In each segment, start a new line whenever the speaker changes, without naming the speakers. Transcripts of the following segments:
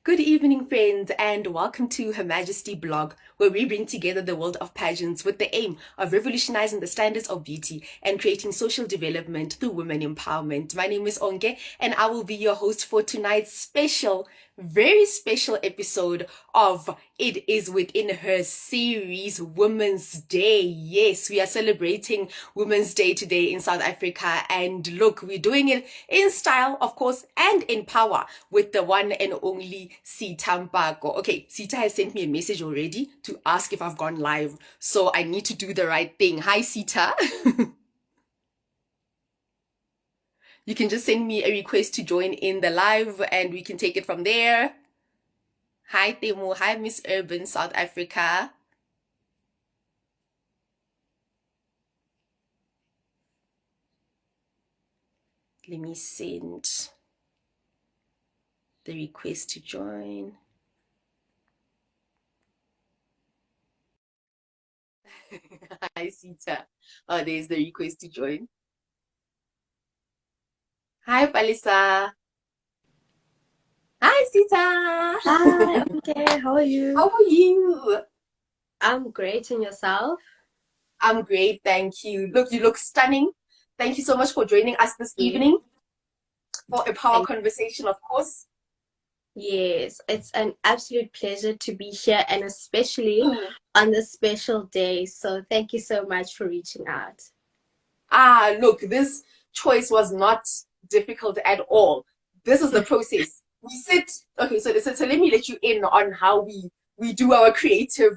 Good evening, friends, and welcome to Her Majesty blog, where we bring together the world of pageants with the aim of revolutionizing the standards of beauty and creating social development through women empowerment. My name is Onke, and I will be your host for tonight's very special episode of It Is Within Her series, Women's Day. Yes, we are celebrating Women's Day today in South Africa, and look, we're doing it in style, of course, and in power with the one and only Sitha Mpako. Okay, Sita has sent me a message already to ask if I've gone live, so I need to do the right thing. Hi, Sita. You can just send me a request to join in the live and we can take it from there. Hi, Temo. Hi, Miss Urban, South Africa. Let me send the request to join. Hi, Sita. Oh, there's the request to join. Hi, Palisa. Hi, Sita.
Hi, okay, how are you?
How are you?
I'm great, and yourself?
I'm great, thank you. Look, you look stunning. Thank you so much for joining us this
Yeah,
evening for a power
thank
conversation, of course.
Yes, it's an absolute pleasure to be here, and especially
Mm.
on this special day. So thank you so much for reaching out.
Look, this choice was not difficult at all. This is the process. We sit, okay, so let me let you in on how we do our creative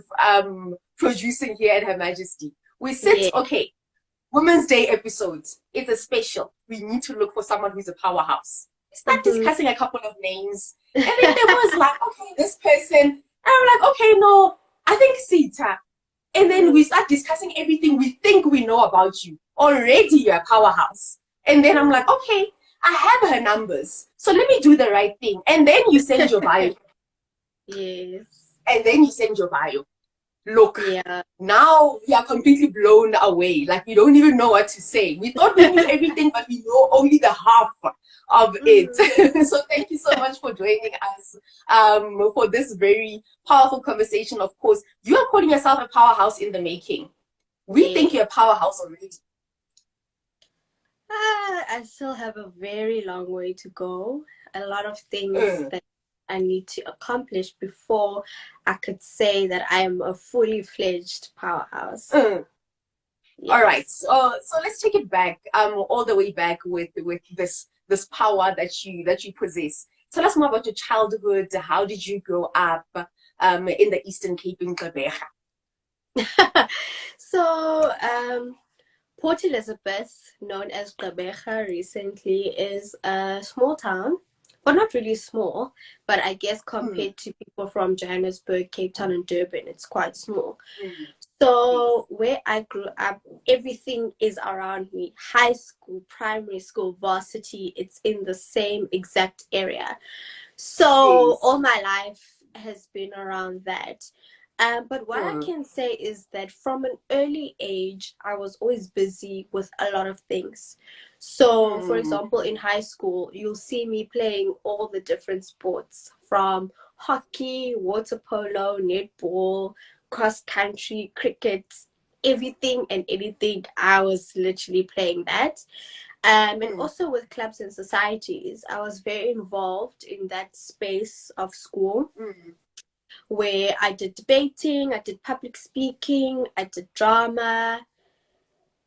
producing here at Her Majesty. We sit,
Yeah.
okay, Women's Day episodes. It's a special. We need to look for someone who's a powerhouse. We start
Mhm.
discussing a couple of names, and then there was like, okay, this person. And I'm like, okay, no, I think Sita. And then we start discussing everything we think we know about you. Already you're a powerhouse. And then I'm like, okay, I have her numbers. So let me do the right thing. And then you send your bio.
Yes.
And then you send your bio. Look,
Yeah.
now we are completely blown away. Like we don't even know what to say. We thought we knew everything, but we know only the half of it.
Mm.
So thank you so much for joining us for this very powerful conversation. Of course, you are calling yourself a powerhouse in the making. We think
Yeah.
you're a powerhouse already.
I still have a very long way to go. A lot of things
Mm,
that I need to accomplish before I could say that I am a fully fledged powerhouse.
mm. All right.
Yes.
So let's take it back, all the way back with this power that you possess. Tell us more about your childhood. How did you grow up in the Eastern Cape in Gqeberha?
So, Port Elizabeth, known as Gqeberha recently, is a small town. Well, not really small, but I guess
Mm,
compared to people from Johannesburg, Cape Town, and Durban, it's quite small.
mm, yes.
So, where I grew up, everything is around me. High school, primary school, varsity, it's in the same exact area. So
Yes.
all my life has been around that. But what I
Mm,
can say is that from an early age, I was always busy with a lot of things. So, for
mm,
example, in high school, you'll see me playing all the different sports from hockey, water polo, netball, cross country, cricket, everything and anything. I was literally playing that. And
mm,
also with clubs and societies, I was very involved in that space of school
mm,
where I did debating, I did public speaking, I did drama,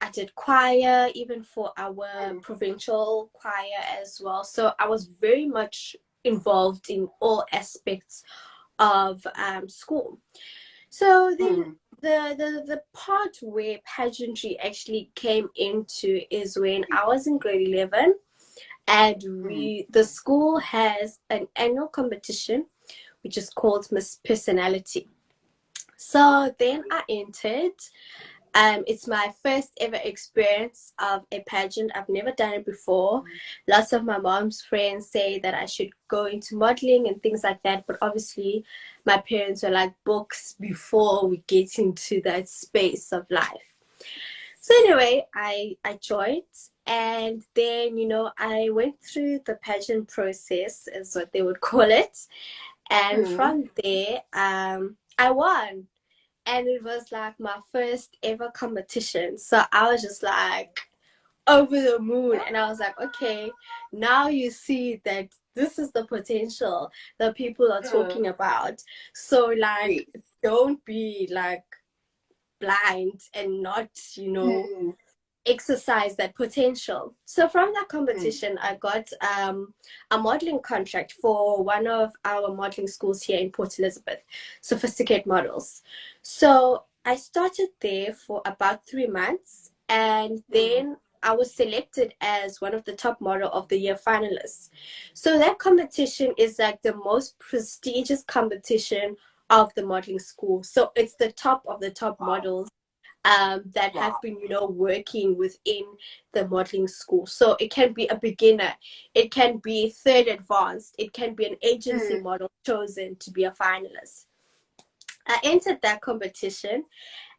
I did choir, even for our
mm,
provincial choir as well. So I was very much involved in all aspects of school. So then
mm,
the part where pageantry actually came into is when I was in grade 11, and
mm,
the school has an annual competition which is called Miss Personality. So then I entered. It's my first ever experience of a pageant. I've never done it before. Lots of my mom's friends say that I should go into modeling and things like that, but obviously my parents were like, books before we get into that space of life. So anyway, I joined, And then, I went through the pageant process, is what they would call it. And
Mm.
from there, I won. And it was like my first ever competition. So I was just like over the moon. And I was like, okay, now you see that this is the potential that people are talking about. So, like,
Wait.
don't be like blind and not,
Mm.
exercise that potential. So from that
Mm.
competition, I got a modeling contract for one of our modeling schools here in Port Elizabeth, Sophisticate Models. So I started there for about 3 months, and
Mm.
then I was selected as one of the top model of the year finalists. So that competition is like the most prestigious competition of the modeling school. So it's the top of the top
Wow.
models that have
Wow.
been, working within the modeling school. So it can be a beginner, it can be third advanced, it can be an agency
Mm.
model chosen to be a finalist. I entered that competition,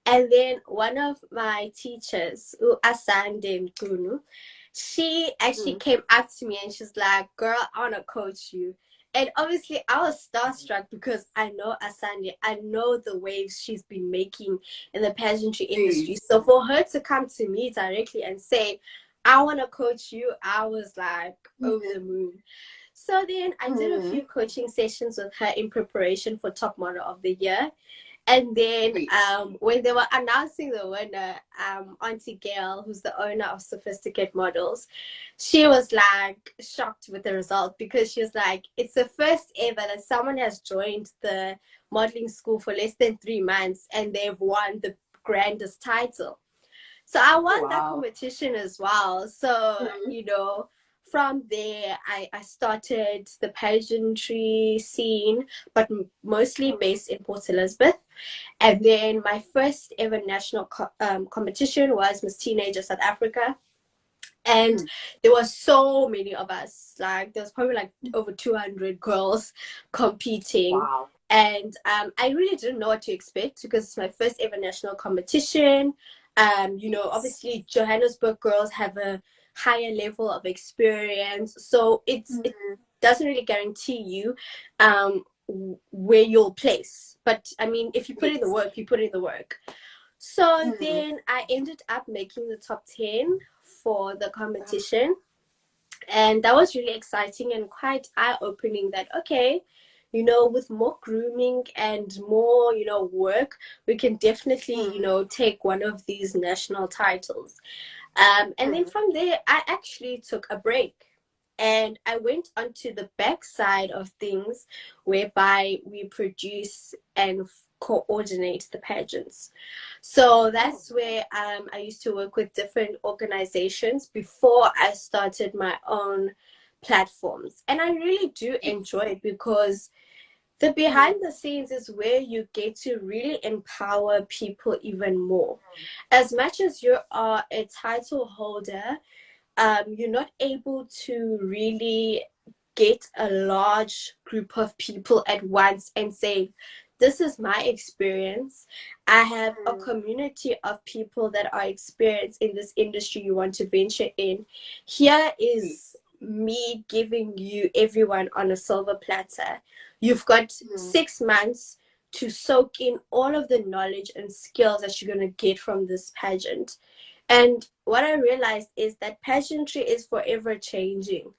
and then one of my teachers, Asande Nkunu, she actually
Mm.
came up to me and she's like, "Girl, I want to coach you." And obviously, I was starstruck because I know Asande, I know the waves she's been making in the pageantry industry.
Yes.
So for her to come to me directly and say, "I want to coach you," I was like over the moon. So then I did a
Mm.
few coaching sessions with her in preparation for Top Model of the Year. And then
Wait.
when they were announcing the winner, Auntie Gail, who's the owner of Sophisticate Models, she was like shocked with the result because she was like, it's the first ever that someone has joined the modeling school for less than 3 months and they've won the grandest title. So I
Oh,
won that
wow.
competition as well. So,
Mm.
from there, I started the pageantry scene, but mostly
Mm.
based in Port Elizabeth. And then my first ever national competition was Miss Teenager South Africa. And
Mm.
there were so many of us. Like, there was probably like over 200 girls competing.
Wow.
And I really didn't know what to expect because it's my first ever national competition.
Yes.
Obviously, Johannesburg girls have a higher level of experience. So it
Mm.
doesn't really guarantee you where you'll place. But I mean, if you put in the
Yes.
work, you put in the work. So
Mm.
then I ended up making the top 10 for the competition. And that was really exciting and quite eye opening that, okay, with more grooming and more, work, we can definitely,
Mm.
take one of these national titles. And then
Mm.
from there, I actually took a break and I went onto the backside of things whereby we produce and coordinate the pageants. So
Oh.
that's where I used to work with different organizations before I started my own platforms. And I really do enjoy
Yes.
it because the
Mm.
behind the scenes is where you get to really empower people even more. As much as you are a title holder, you're not able to really get a large group of people at once and say, this is my experience. I have a
Mm.
community of people that are experienced in this industry you want to venture in. Here is
Yes.
me giving you everyone on a silver platter. You've got
Mm.
6 months to soak in all of the knowledge and skills that you're going to get from this pageant. And what I realized is that pageantry is forever changing.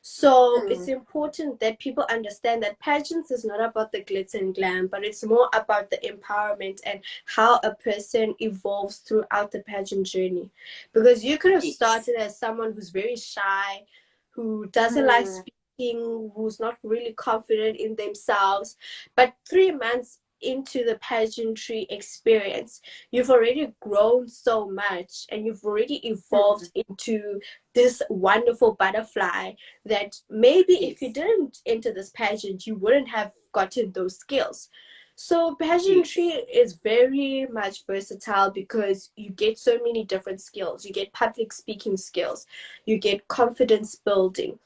So it's
Mm.
important that people understand that pageants is not about the glitz and glam, but it's more about the empowerment and how a person evolves throughout the pageant journey. Because you could have
Yes.
started as someone who's very shy, who doesn't like
Mm.
speaking, who's not really confident in themselves, but 3 months into the pageantry experience, you've already grown so much and you've already
Mm.
evolved into this wonderful butterfly that maybe if you
Yes.
didn't enter this pageant, you wouldn't have gotten those skills. So pageantry
Yes.
is very much versatile because you get so many different skills. You get public speaking skills, you get confidence building,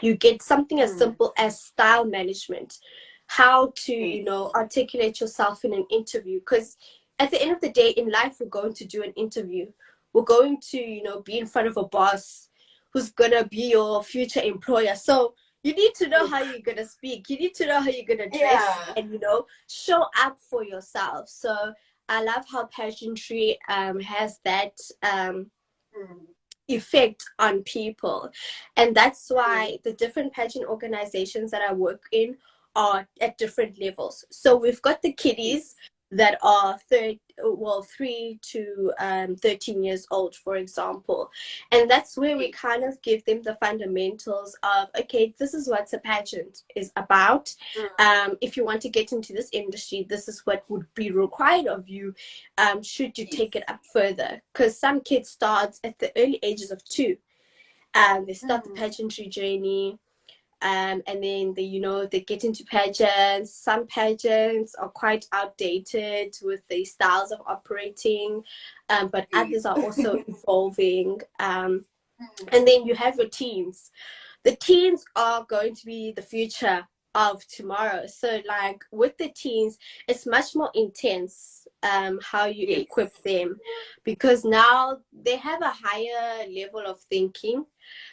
you get something as
Mm.
simple as style management, how to
Yes.
articulate yourself in an interview, because at the end of the day in life we're going to do an interview. we're going to, you know, be in front of a boss who's gonna be your future employer. So you need to know how you're gonna speak. You need to know how you're gonna dress
Yeah.
and, you know, show up for yourself. So I love how pageantry has that effect on people, and that's why the different pageant organizations that I work in are at different levels. So we've got the kiddies that are 3 to 13 years old, for example, and that's where we kind of give them the fundamentals of, okay, this is what a pageant is about. If you want to get into this industry, this is what would be required of you, should you take it up further, because some kids start at the early ages of 2. They start the pageantry journey, and then they, you know, they get into pageants. Some pageants are quite outdated with the styles of operating, but others are also evolving. And then you have your teens. The teens are going to be the future of tomorrow. So like with the teens, it's much more intense how you equip them, because now they have a higher level of thinking.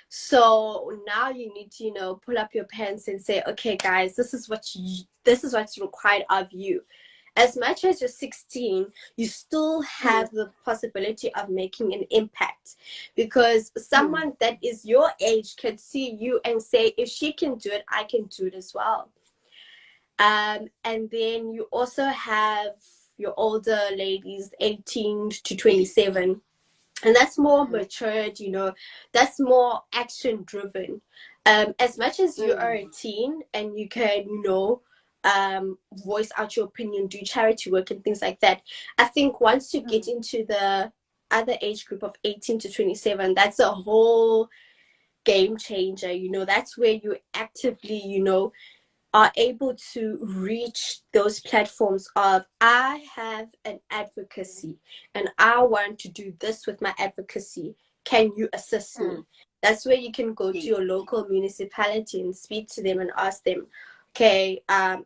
So now you need to, you know, pull up your pants and say, okay guys, this is what's required of you. As much as you're 16, you still have the possibility of making an impact, because someone that is your age can see you and say, if she can do it, I can do it as well. And then you also have your older ladies, 18 to 27. And that's more matured, you know, that's more action driven. As much as you are a teen and you can, you know, voice out your opinion, do charity work and things like that, I think once you get into the other age group of 18 to 27, that's a whole game changer. You know, that's where you actively, you know, are able to reach those platforms of, I have an advocacy and I want to do this with my advocacy. Can you assist me? That's where you can go to your local municipality and speak to them and ask them, okay, I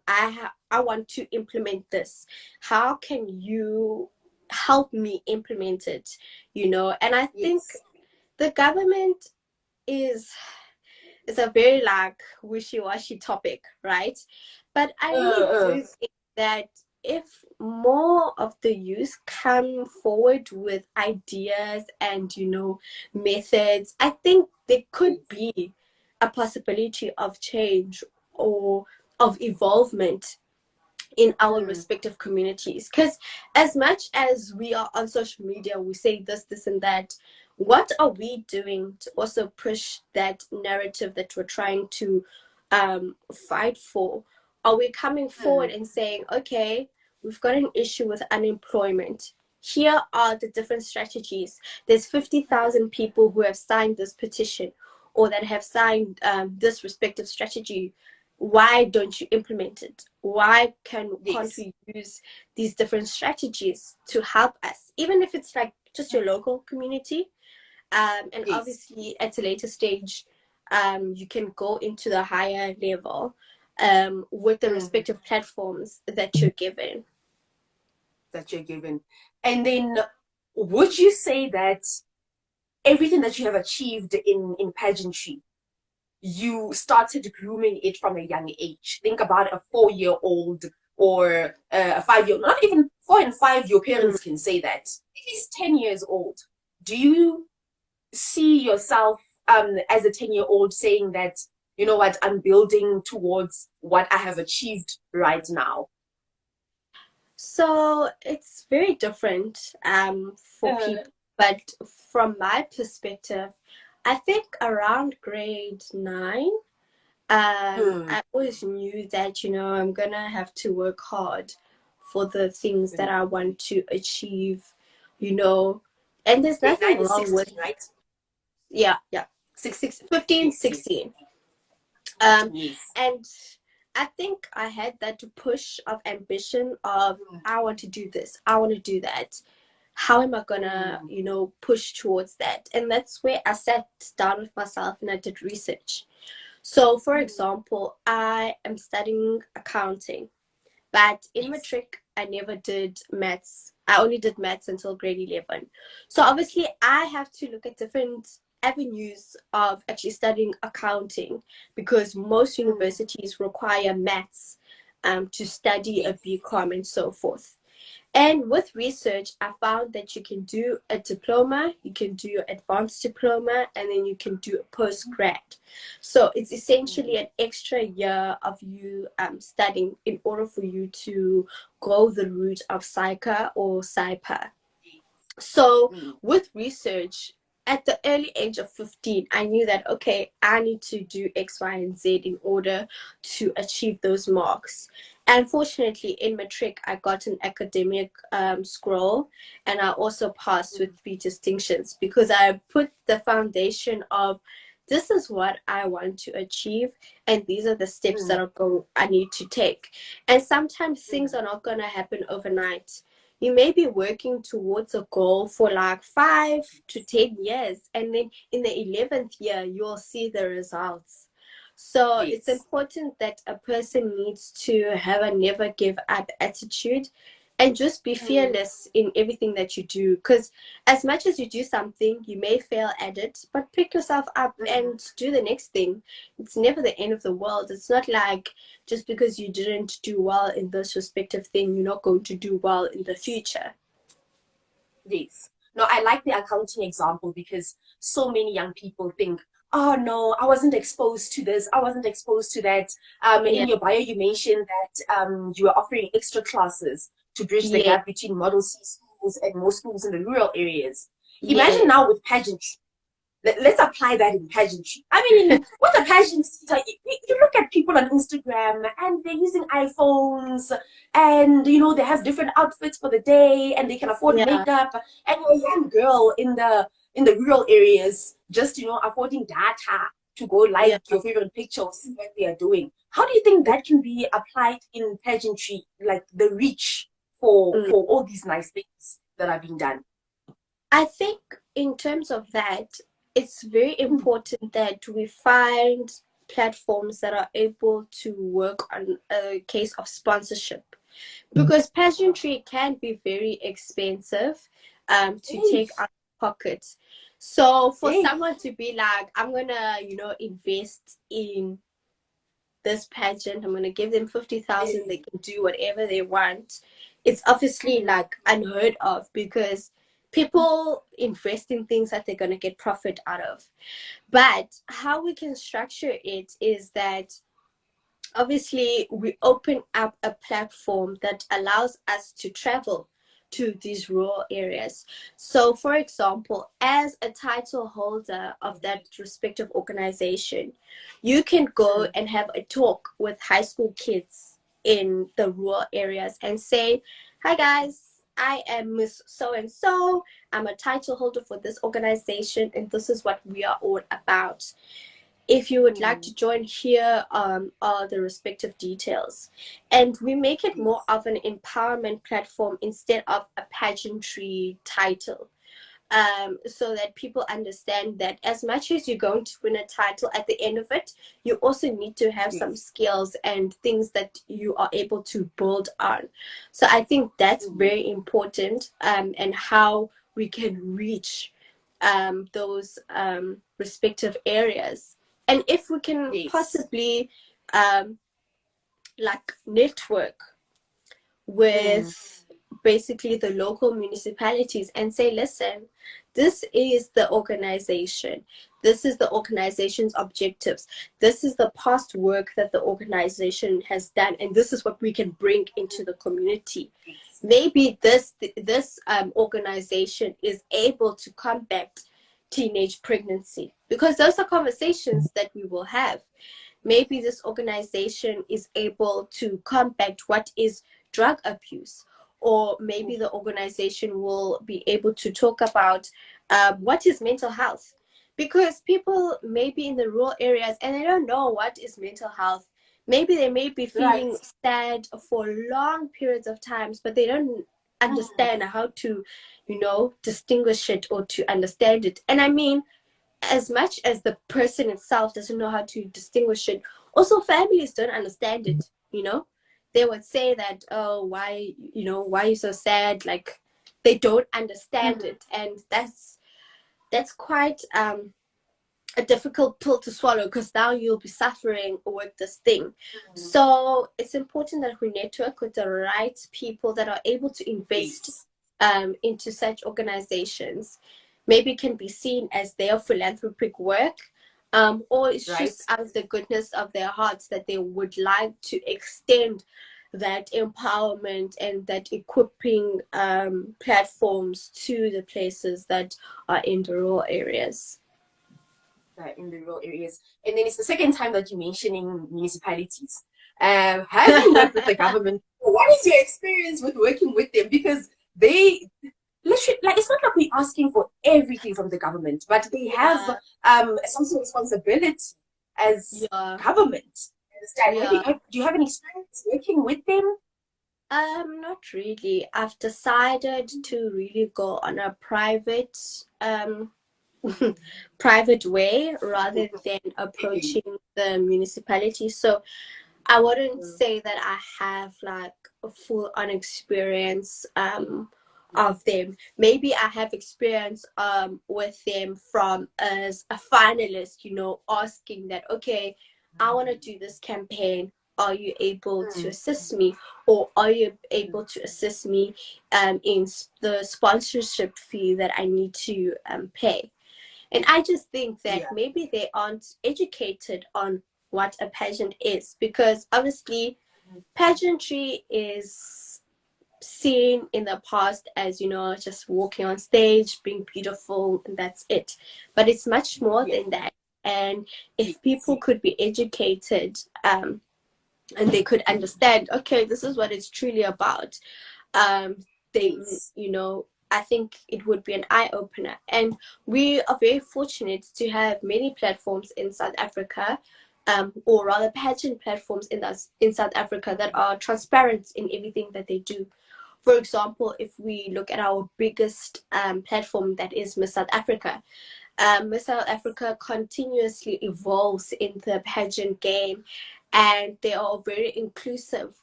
want to implement this. How can you help me implement it? You know, and I think the government is it's a very like wishy-washy topic, right? But I really do think that if more of the youth come forward with ideas and, you know, methods, I think there could be a possibility of change or of evolvement in our respective communities. Because as much as we are on social media, we say this and that, what are we doing to also push that narrative that we're trying to fight for? Are we coming forward and saying, okay, we've got an issue with unemployment, here are the different strategies. There's 50,000 people who have signed this petition or that have signed this respective strategy. Why don't you implement it? Why can't we use these different strategies to help us, even if it's like just your local community? And obviously at a later stage, you can go into the higher level with the respective platforms that you're given.
And then would you say that everything that you have achieved in pageantry, you started grooming it from a young age? Think about a 4-year-old or a 5-year, not even 4 and 5, your parents can say that. He's 10 years old. Do you see yourself as a 10-year-old saying that, you know what, I'm building towards what I have achieved right now?
So it's very different for people, but from my perspective, I think around grade 9, I always knew that, you know, I'm gonna have to work hard for the things that I want to achieve, you know, and there's nothing wrong
16,
with,
right?
yeah, 15, 16. And I think I had that push of ambition of, I want to do this, I want to do that. How am I gonna, you know, push towards that? And that's where I sat down with myself and I did research. So, for example, I am studying accounting, but in matric, I never did maths. I only did maths until grade 11. So obviously I have to look at different avenues of actually studying accounting, because most
Mm.
universities require maths to study a
Yes.
BCom and so forth. And with research, I found that you can do a diploma, you can do your advanced diploma, and then you can do a postgrad. So it's essentially
Mm.
an extra year of you studying in order for you to go the route of psycha or psypa. So
Mm.
with research, at the early age of 15, I knew that, okay, I need to do X, Y, and Z in order to achieve those marks. And fortunately, in matric, I got an academic scroll, and I also passed with
Mm.
3 distinctions, because I put the foundation of this is what I want to achieve, and these are the steps
Mm.
that I need to take. And sometimes things
Mm.
are not going to happen overnight. You may be working towards a goal for like 5 to 10 years, and then in the 11th year you'll see the results. So it's
Yes.
important that a person needs to have a never give up attitude and just be
Mm.
fearless in everything that you do, because as much as you do something, you may fail at it, but pick yourself up
Mm.
and do the next thing. It's never the end of the world. It's not like just because you didn't do well in this respective thing, you're not going to do well in the
Yes.
future.
Yes. No, I like the accounting example because so many young people think, oh no, I wasn't exposed to this, I wasn't exposed to that.
Yeah,
In your bio, you mentioned that you were offering extra classes to bridge the
yeah,
gap between Model C schools and more schools in the rural areas.
yeah,
Imagine now with pageantry. Let's apply that in pageantry. I mean, what the pageants, you look at people on Instagram and they're using iPhones and, they have different outfits for the day and they can afford
yeah,
makeup. And you're a young girl in the rural areas, just, affording data to go
yeah.
like your favorite picture or see what they are doing. How do you think that can be applied in pageantry, like the reach for,
Mm.
for all these nice things that are being done?
I think in terms of that, it's very
Mm.
important that we find platforms that are able to work on a case of sponsorship, because pageantry can be very expensive to
Hey,
take out of pocket. So for
hey.
someone to be like, I'm gonna, invest in this pageant, I'm gonna give them 50,000, they can do whatever they want. It's obviously
Mm.
like unheard of, because people invest in things that they're gonna get profit out of. But how we can structure it is that obviously we open up a platform that allows us to travel to these rural areas. So for example, as a title holder of that respective organization, you can go
Mm.
and have a talk with high school kids in the rural areas and say, hi guys, I am Miss So and so. I'm a title holder for this organization, and this is what we are all about. If you would like
Mm.
to join, here are the respective details. And we make it more
Yes.
of an empowerment platform instead of a pageantry title. So that people understand that as much as you're going to win a title, at the end of it, you also need to have some
Yes.
skills and things that you are able to build on. So I think that's
Mm.
very important, and how we can reach those respective areas. And if we can
Yes.
possibly like network
Mm.
with basically the local municipalities and say, listen, this is the organization, this is the organization's objectives, this is the past work that the organization has done, and this is what we can bring into the community.
Yes.
Maybe this organization is able to combat teenage pregnancy, because those are conversations that we will have. Maybe this organization is able to combat what is drug abuse, or maybe
Mm.
the organization will be able to talk about what is mental health, because people may be in the rural areas and they don't know what is mental health. Maybe they may be
Right.
feeling sad for long periods of times, but they don't
Mm.
understand how to, distinguish it or to understand it. And I mean, as much as the person itself doesn't know how to distinguish it, also families don't understand it. They would say that, oh, why, why are you so sad? Like, they don't understand it, and that's quite a difficult pill to swallow, because now you'll be suffering with this thing. So it's important that we network with the right people that are able to invest into such organizations. Maybe it can be seen as their philanthropic work, or it's just out of the goodness of their hearts that they would like to extend that empowerment and that equipping platforms to the places that are in the rural areas.
In the rural areas. And then it's the second time that you're mentioning municipalities. Have you worked with the government? What is your experience with working with them? Because they literally, like, it's not like we're asking for everything from the government, but they have some sort of responsibility as government. Do you have any experience working with them?
Not really. I've decided to really go on a private private way rather than approaching the municipality. So I wouldn't say that I have like a full on experience of them. Maybe I have experience with them from as a finalist, you know, asking that, okay, I want to do this campaign. Are you able to assist me, or are you able to assist me in the sponsorship fee that I need to pay? And I just think that maybe they aren't educated on what a pageant is, because obviously pageantry is seen in the past as, you know, just walking on stage, being beautiful, and that's it. But it's much more than that. And if people could be educated and they could understand, okay, this is what it's truly about, they, you know, I think it would be an eye-opener. And we are very fortunate to have many platforms in South Africa, or rather pageant platforms in South Africa that are transparent in everything that they do. For example, if we look at our biggest platform, that is Miss South Africa. Miss South Africa continuously evolves in the pageant game, and they are very inclusive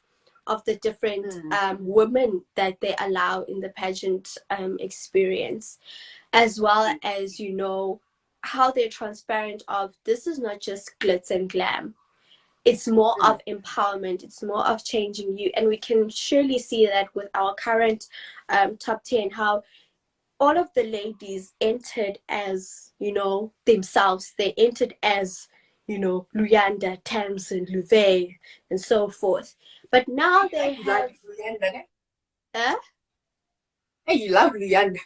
of the different women that they allow in the pageant experience, as well as, you know, how they're transparent of this is not just glitz and glam. It's more of empowerment. It's more of changing you. And we can surely see that with our current top 10, how all of the ladies entered as, you know, themselves. They entered as, you know, Luyanda, Tamsin, Luve, and so forth. But now they have...
Hey, you love Luyanda.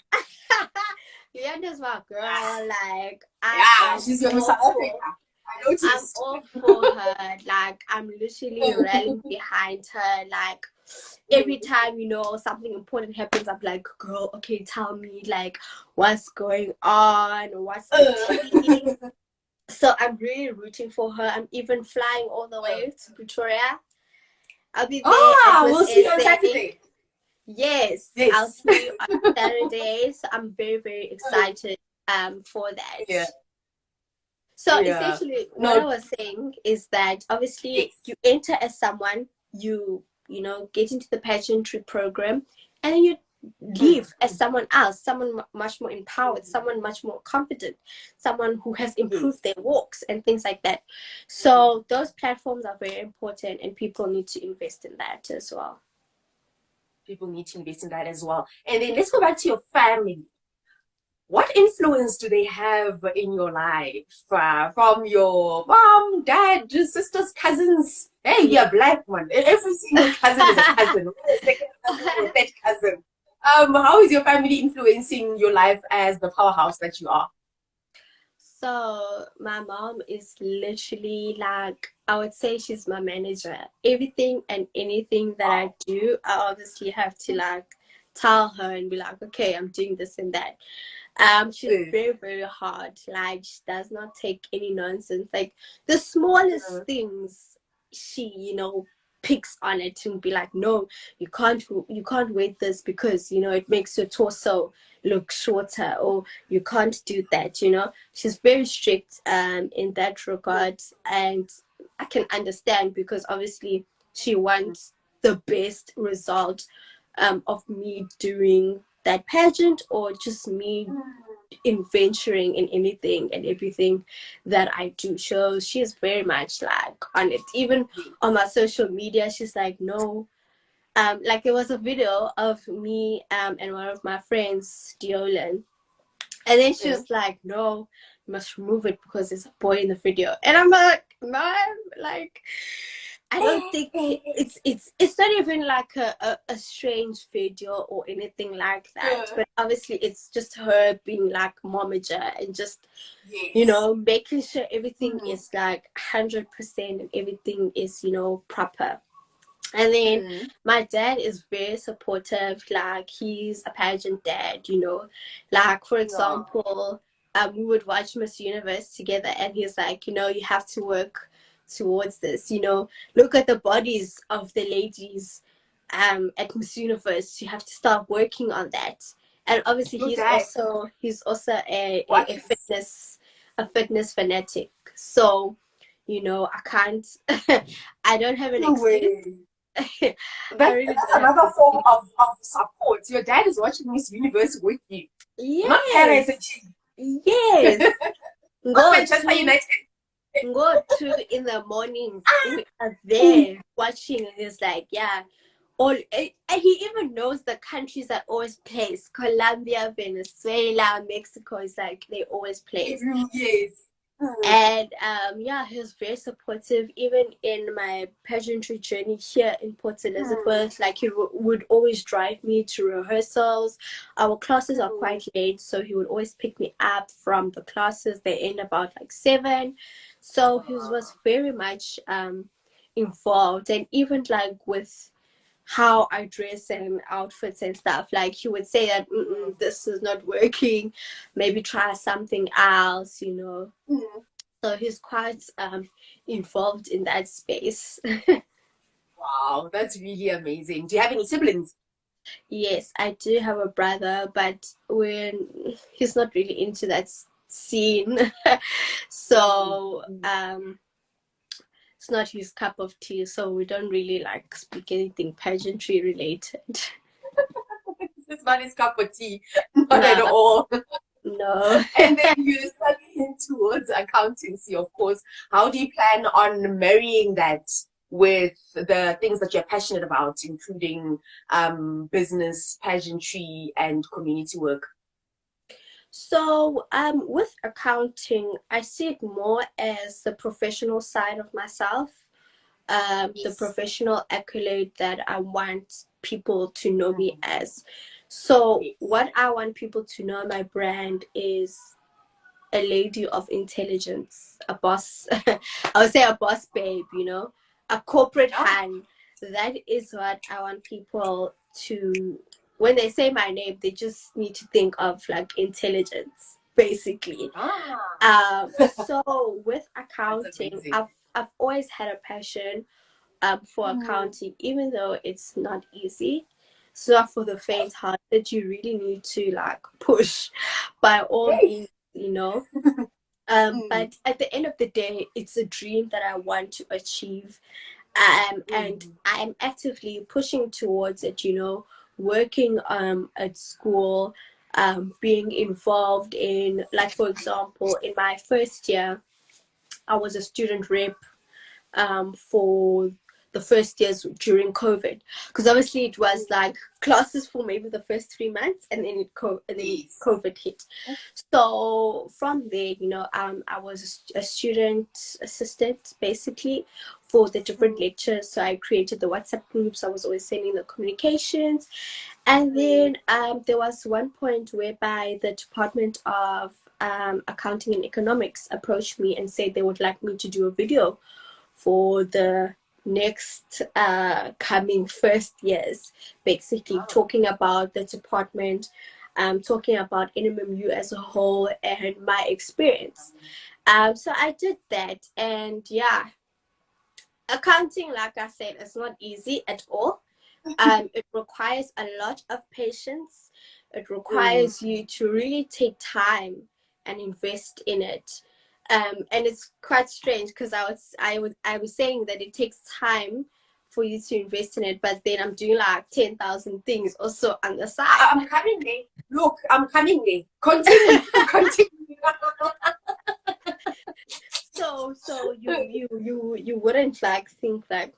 Luyanda's my girl. Like,
she's your Miss South Africa.
I'm all for her. Like, I'm literally rallying behind her. Like, every time, you know, something important happens, I'm like, girl, okay, tell me, like, what's going on? What's the tea? So I'm really rooting for her. I'm even flying all the way to Pretoria. I'll be there at
we'll see you on Saturday.
Yes, I'll see you on Saturday. So I'm very, very excited for that. So essentially, what I was saying is that obviously you enter as someone, you know, get into the pageantry program, and then you leave as someone else, someone much more empowered, someone much more confident, someone who has improved their walks and things like that. So those platforms are very important, and people need to invest in that as well.
People need to invest in that as well. And then let's go back to your family. What influence do they have in your life? From your mom, dad, sisters, cousins? Hey, you're a black one. Every single cousin is a cousin. Second cousin or third cousin. How is your family influencing your life as the powerhouse that you are?
So my mom is literally like, I would say she's my manager. Everything and anything that I do, I obviously have to like tell her and be like, okay, I'm doing this and that. She's very, very hard. Like, she does not take any nonsense. Like, the smallest things, she, you know, picks on it and be like, no, you can't wear this because, you know, it makes your torso look shorter, or you can't do that, you know. She's very strict in that regard, and I can understand, because obviously she wants the best result of me doing that pageant or just me in venturing in anything and everything that I do. So she's very much like on it. Even on my social media, she's like, no. Like there was a video of me and one of my friends, Diolan, and then she was like, no, you must remove it because there's a boy in the video. And I'm like, man, like I don't think it's not even like a strange video or anything like that. But obviously it's just her being like momager and just you know, making sure everything is like 100% and everything is, you know, proper. And then my dad is very supportive. Like he's a pageant dad, you know. Like for example, we would watch Miss Universe together, and he's like, you know, you have to work towards this. You know, look at the bodies of the ladies at Miss Universe. You have to start working on that. And obviously, he's also a fitness fanatic. So, you know, I can't. I don't have an excuse.
That's another form of support. Your dad is watching Miss Universe with you.
Yes.
Not parents.
Yes.
Manchester United.
Go to in the mornings. We are there watching, and he's like, yeah. All and he even knows the countries that always plays. Colombia, Venezuela, Mexico is like they always play.
Yes.
And yeah, he was very supportive even in my pageantry journey here in Port Elizabeth. Like he would always drive me to rehearsals. Our classes are quite late, so he would always pick me up from the classes. They end about like 7, so he was very much involved. And even like with how I dress and outfits and stuff, like he would say that this is not working, maybe try something else, you know. So he's quite involved in that space.
Wow, that's really amazing. Do you have any siblings?
Yes, I do have a brother, but when he's not really into that scene, so it's not his cup of tea. So we don't really like speak anything pageantry related.
It's not his cup of tea, not at all.
No.
And then you're studying towards accountancy, of course. How do you plan on marrying that with the things that you're passionate about, including business, pageantry, and community work?
So with accounting, I see it more as the professional side of myself. The professional accolade that I want people to know me as. So what I want people to know my brand is a lady of intelligence, a boss. I would say a boss babe, you know, a corporate hand. That is what I want people to, when they say my name, they just need to think of like intelligence, basically. So with accounting, I've always had a passion for accounting, even though it's not easy. So for the faint-hearted, you really need to like push by all means, you know. But at the end of the day, it's a dream that I want to achieve. And I'm actively pushing towards it, you know, working at school, being involved in, like, for example, in my first year, I was a student rep for the first years during COVID, because obviously it was like classes for maybe the first 3 months, and then COVID hit. So from there, you know, I was a student assistant basically for the different lectures. So I created the WhatsApp groups. I was always sending the communications, and then there was one point whereby the Department of Accounting and Economics approached me and said they would like me to do a video for the next coming first years, basically talking about the department, talking about NMMU as a whole and my experience. So I did that, and yeah, accounting, like I said, is not easy at all. It requires a lot of patience. It requires you to really take time and invest in it. And it's quite strange because I was saying that it takes time for you to invest in it, but then I'm doing like 10,000 things also on the side.
I'm coming there. Look, I'm coming there. Continue. Continue.
So you wouldn't like think like,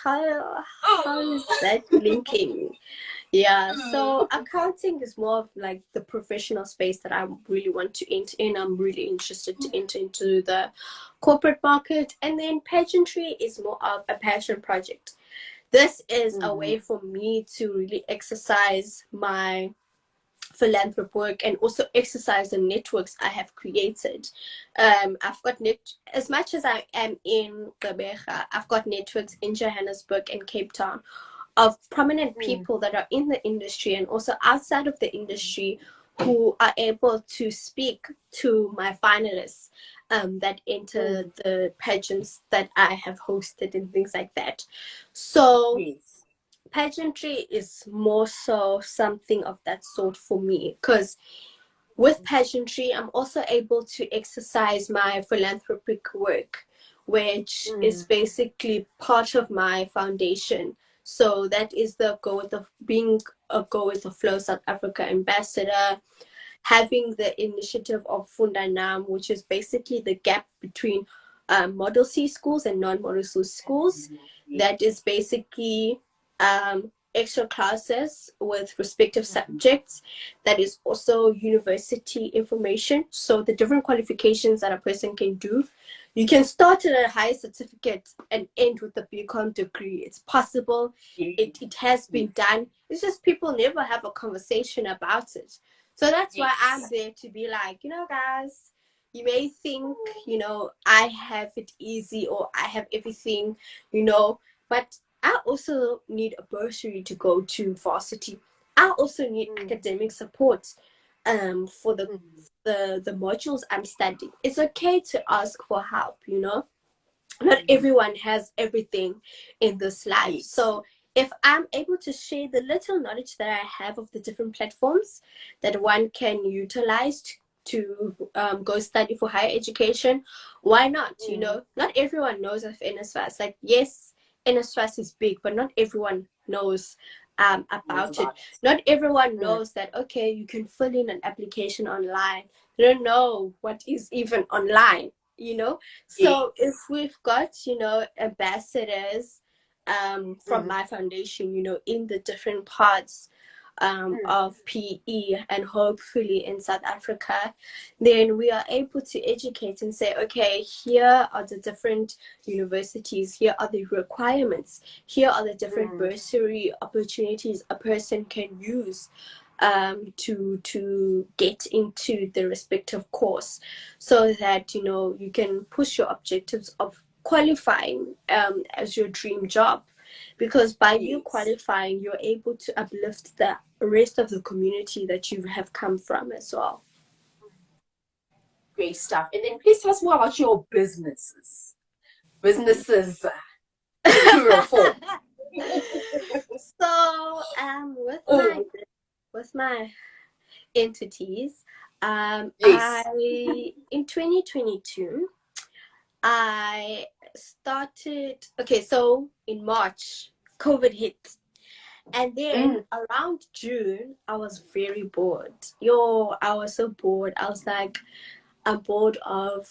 how is that linking? Yeah, so accounting is more of like the professional space that I really want to enter in. I'm really interested to enter into the corporate market. And then pageantry is more of a passion project. This is a way for me to really exercise my philanthropic work and also exercise the networks I have created. I've got as much as I am in Gqeberha, I've got networks in Johannesburg and Cape Town of prominent people that are in the industry and also outside of the industry who are able to speak to my finalists that enter the pageants that I have hosted and things like that. So pageantry is more so something of that sort for me, because with pageantry I'm also able to exercise my philanthropic work, which is basically part of my foundation. So that is the being a Go With The Flow South Africa ambassador, having the initiative of Fundanam, which is basically the gap between Model C schools and non-Model C schools. That is basically extra classes with respective subjects. That is also university information. So the different qualifications that a person can do. You can start at a higher certificate and end with a BCom degree. It's possible. It has been done. It's just people never have a conversation about it. So that's why I'm there to be like, guys, you may think, I have it easy or I have everything, but I also need a bursary to go to varsity. I also need academic support for the modules I'm studying. It's okay to ask for help, Not everyone has everything in this life. So if I'm able to share the little knowledge that I have of the different platforms that one can utilize to go study for higher education, why not? Not everyone knows of NSFAS. Like, yes, NSFAS is big, but not everyone knows about it. Not everyone knows that, okay, you can fill in an application online. They don't know what is even online, So if we've got, ambassadors from my foundation, in the different parts of PE and hopefully in South Africa, then we are able to educate and say, okay, here are the different universities, here are the requirements, here are the different bursary opportunities a person can use to get into the respective course, so that you can push your objectives of qualifying as your dream job, because by you qualifying you're able to uplift the rest of the community that you have come from as well.
Great stuff. And then please tell us more about your businesses plural form.
So with my entities, in 2022 I started, so in March COVID hit, and then around June I was very bored. I was so bored. I was like, I'm bored of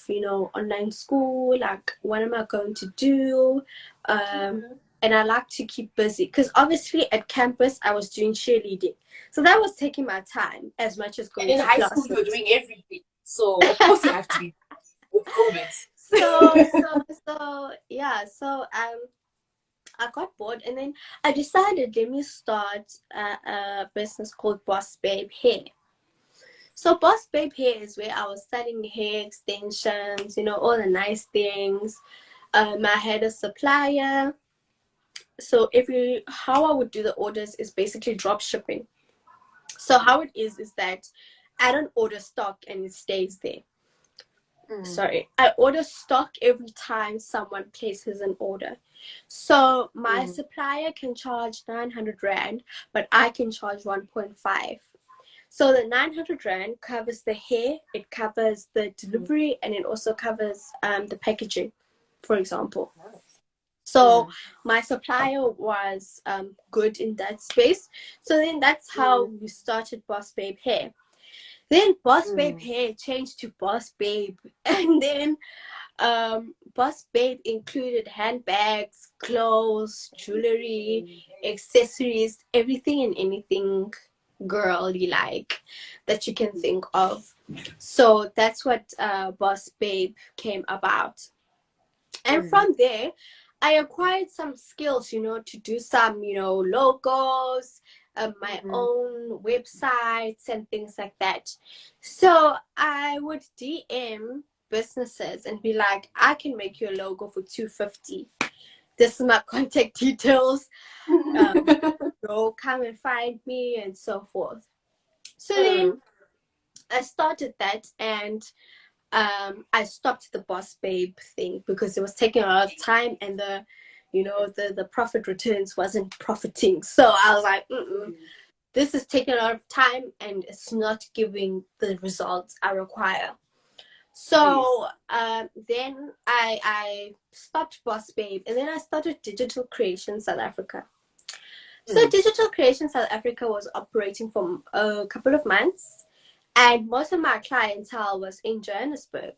online school. Like, what am I going to do? And I like to keep busy, because obviously at campus I was doing cheerleading, so that was taking my time as much as going to
high
classes.
school. You're doing everything, so of course you have to be with COVID.
So I got bored, and then I decided, let me start a business called Boss Babe Hair. So Boss Babe Hair is where I was studying hair extensions, all the nice things. I had a supplier. So how I would do the orders is basically drop shipping. So how it is that I don't order stock and it stays there. Sorry, I order stock every time someone places an order. So my supplier can charge 900 Rand, but I can charge 1.5. So the 900 Rand covers the hair, it covers the delivery, and it also covers the packaging, for example. So my supplier was good in that space. So then that's how we started Boss Babe Hair. Then Boss Babe Hair changed to Boss Babe. And then Boss Babe included handbags, clothes, jewelry, accessories, everything and anything girly like that you can think of. So that's what Boss Babe came about. And from there, I acquired some skills, to do some, logos, my own websites and things like that. So I would DM businesses and be like, I can make you a logo for $250. This is my contact details. Come and find me and so forth. So then I started that, and I stopped the Boss Babe thing because it was taking a lot of time, and the profit returns wasn't profiting. So I was like, this is taking a lot of time and it's not giving the results I require. So then I stopped Boss Babe, and then I started Digital Creation South Africa. So Digital Creation South Africa was operating for a couple of months, and most of my clientele was in Johannesburg.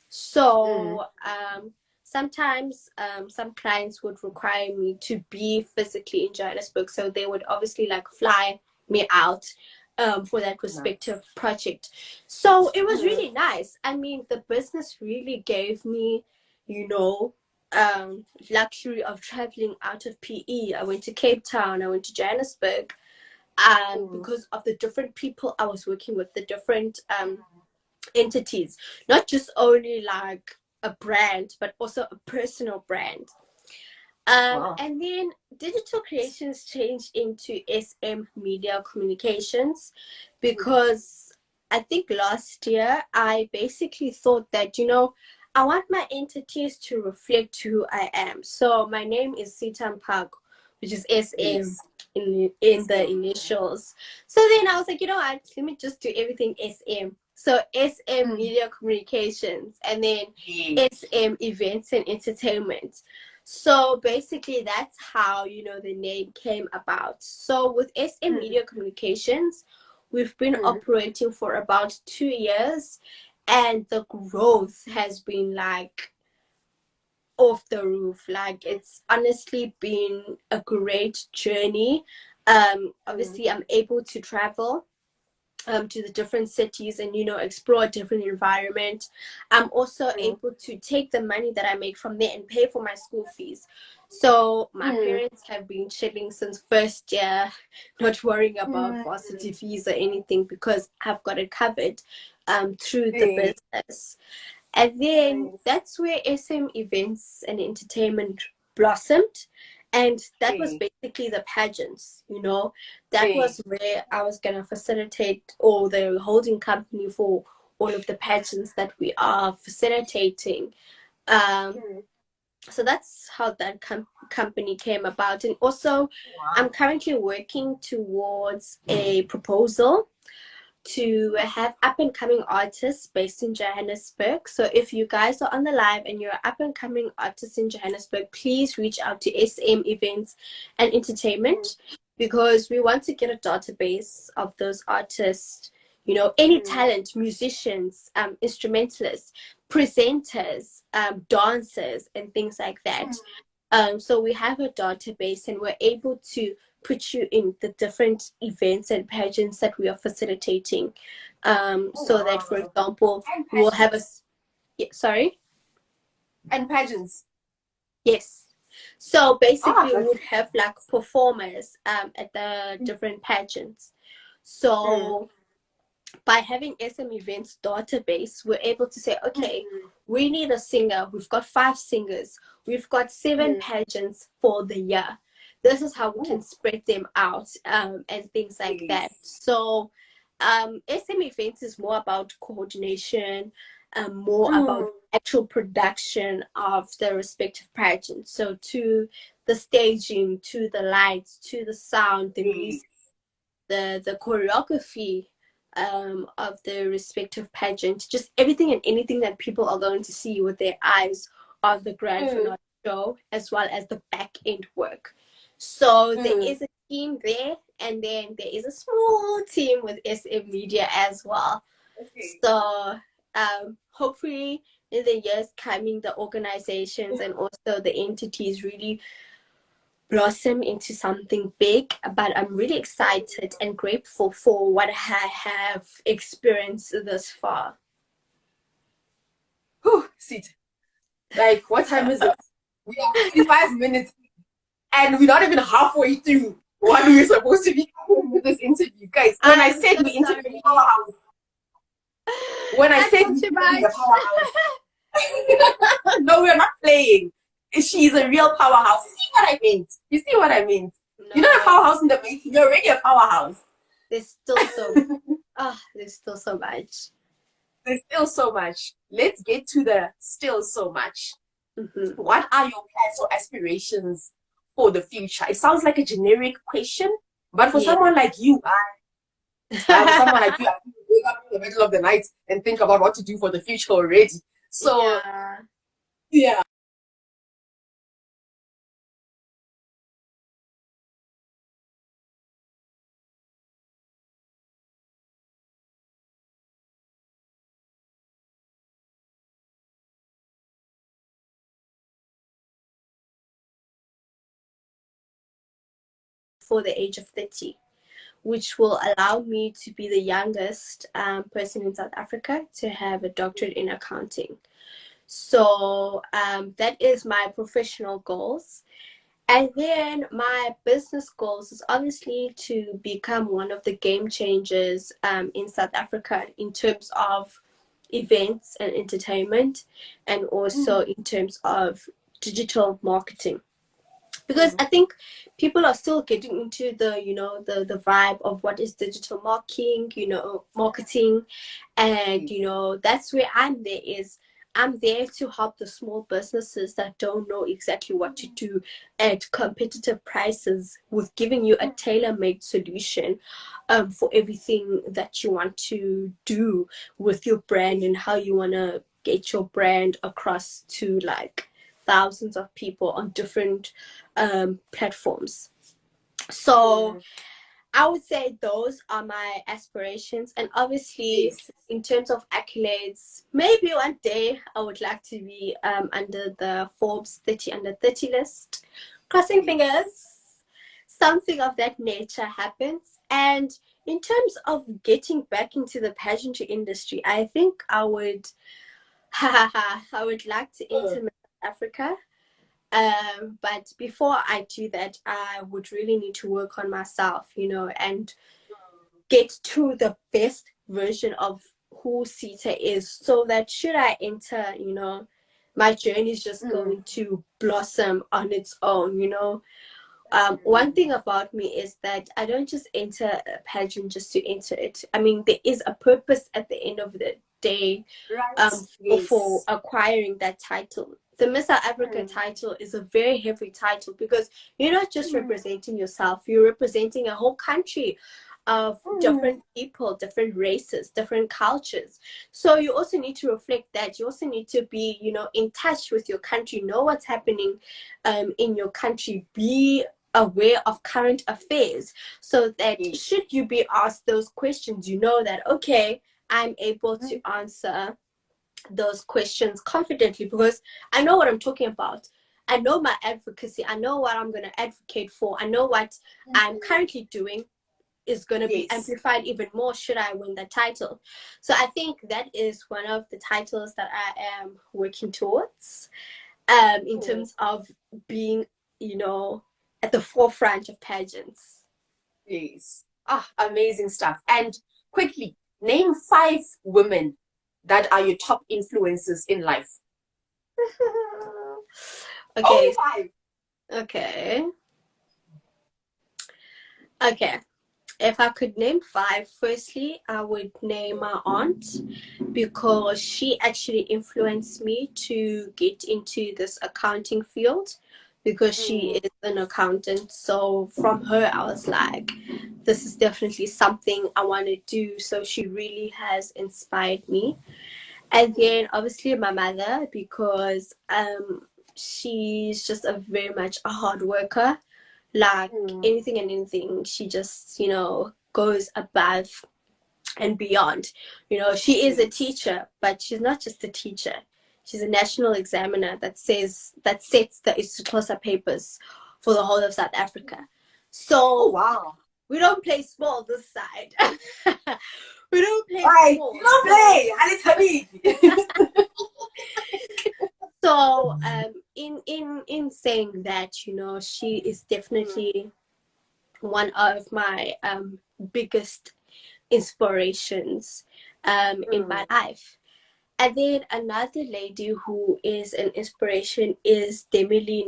So sometimes some clients would require me to be physically in Johannesburg. So they would obviously fly me out for that respective project. So it was really nice. I mean, the business really gave me, luxury of traveling out of PE. I went to Cape Town, I went to Johannesburg. Because of the different people I was working with, the different entities, not just only like a brand, but also a personal brand. And then Digital Creations changed into SM Media Communications, because I think last year I basically thought that, I want my entities to reflect who I am. So my name is Sitha Mpako, which is SM in the initials. So then I was like, what? Let me just do everything SM. So SM Media Communications, and then SM Events and Entertainment. So basically that's how, the name came about. So with SM Media Communications, we've been operating for about 2 years, and the growth has been off the roof. It's honestly been a great journey. Obviously I'm able to travel to the different cities and explore a different environment. I'm also able to take the money that I make from there and pay for my school fees. So my parents have been chilling since first year, not worrying about varsity fees or anything, because I've got it covered through the business. And then that's where SM Events and Entertainment blossomed. And that was basically the pageants, That was where I was going to facilitate, or the holding company for all of the pageants that we are facilitating. So that's how that company came about. And also, I'm currently working towards a proposal to have up-and-coming artists based in Johannesburg. So if you guys are on the live and you're up-and-coming artists in Johannesburg, please reach out to SM Events and Entertainment, because we want to get a database of those artists, any talent, musicians, instrumentalists, presenters, dancers, and things like that. So we have a database, and we're able to put you in the different events and pageants that we are facilitating. So that, for example, we'll have sorry?
And pageants.
Yes. So basically we would have performers at the different pageants. So by having SM Events database, we're able to say, okay, we need a singer. We've got 5 singers. We've got 7 pageants for the year. This is how we can spread them out and things like that. So SM Events is more about coordination, more about actual production of the respective pageants. So to the staging, to the lights, to the sound, the music, the choreography of the respective pageant, just everything and anything that people are going to see with their eyes of the grand finale show as well as the back end work. So there
Mm.
is a team there, and then there is a small team with SM Media as well.
Okay.
So hopefully in the years coming, the organizations and also the entities really blossom into something big. But I'm really excited and grateful for what I have experienced thus far.
Whew, sit. Like, what time is it? We are 45 minutes and we're not even halfway through what we're supposed to be having with this interview. Guys, when I
I'm
said
so
we interviewed
sorry.
a powerhouse, when I
I
said
talk
we
too
interviewed a
much.
powerhouse, no, we're not playing. She's a real powerhouse. You see what I meant? You see what I meant? You're not a
No,
powerhouse in the making. You're already a powerhouse.
there's still so there's still so much.
There's still so much. Let's get to the still so much.
Hmm.
What are your plans or aspirations for the future? It sounds like a generic question, but for
Yeah.
someone like you, for someone like you, I wake up in the middle of the night and think about what to do for the future already. So,
Yeah.
yeah.
For the age of 30, which will allow me to be the youngest person in South Africa to have a doctorate in accounting. So that is my professional goals. And then my business goals is obviously to become one of the game changers in South Africa in terms of events and entertainment, and also
Mm,
in terms of digital marketing. Because
mm,
I think people are still getting into the the vibe of what is digital marketing, and
yes.
that's where I'm there to help the small businesses that don't know exactly what to do at competitive prices, with giving you a tailor-made solution for everything that you want to do with your brand, and how you want to get your brand across to like thousands of people on different platforms. So
Mm,
I would say those are my aspirations. And obviously,
yes.
in terms of accolades, maybe one day I would like to be under the Forbes 30 under 30 list. Crossing
Yes.
fingers, something of that nature happens. And in terms of getting back into the pageantry industry, I think I would, I would like to enter Miss Africa. But before I do that, I would really need to work on myself, and get to the best version of who Sita is, so that should I enter, my journey is just
Mm,
going to blossom on its own. One
mm.
thing about me is that I don't just enter a pageant just to enter it. I mean, there is a purpose at the end of the day
Right.
for
Yes.
acquiring that title. The Miss South Africa
Mm,
title is a very heavy title, because you're not just
mm,
representing yourself, you're representing a whole country of
mm.
different people, different races, different cultures. So you also need to reflect that. You also need to be, in touch with your country, know what's happening in your country, be aware of current affairs, so that
Yes.
should you be asked those questions, you know that, okay, I'm able to
Mm,
answer those questions confidently, because I know what I'm talking about. I know my advocacy. I know what I'm going to advocate for. I know what I'm
mm.
currently doing is going to be
Yes.
amplified even more should I win the title. So I think that is one of the titles that I am working towards, in
Mm.
terms of being, you know, at the forefront of pageants.
Yes. Ah, amazing stuff. And quickly, name five women that are your top influences in life. Only
Okay,
five.
okay, okay. If I could name five, firstly, I would name my aunt, because she actually influenced me to get into this accounting field, because she
Mm,
is an accountant. So from her, I was like, this is definitely something I want to do. So she really has inspired me. And
mm,
then obviously my mother, because she's just a very much a hard worker. Like anything and anything, she just, goes above and beyond. She is a teacher, but she's not just a teacher. She's a national examiner that sets the Isitosa papers for the whole of South Africa. So
wow.
We don't play small this side. We don't play small.
You don't play.
So in saying that, she is definitely one of my biggest inspirations in my life. And then another lady who is an inspiration is Demi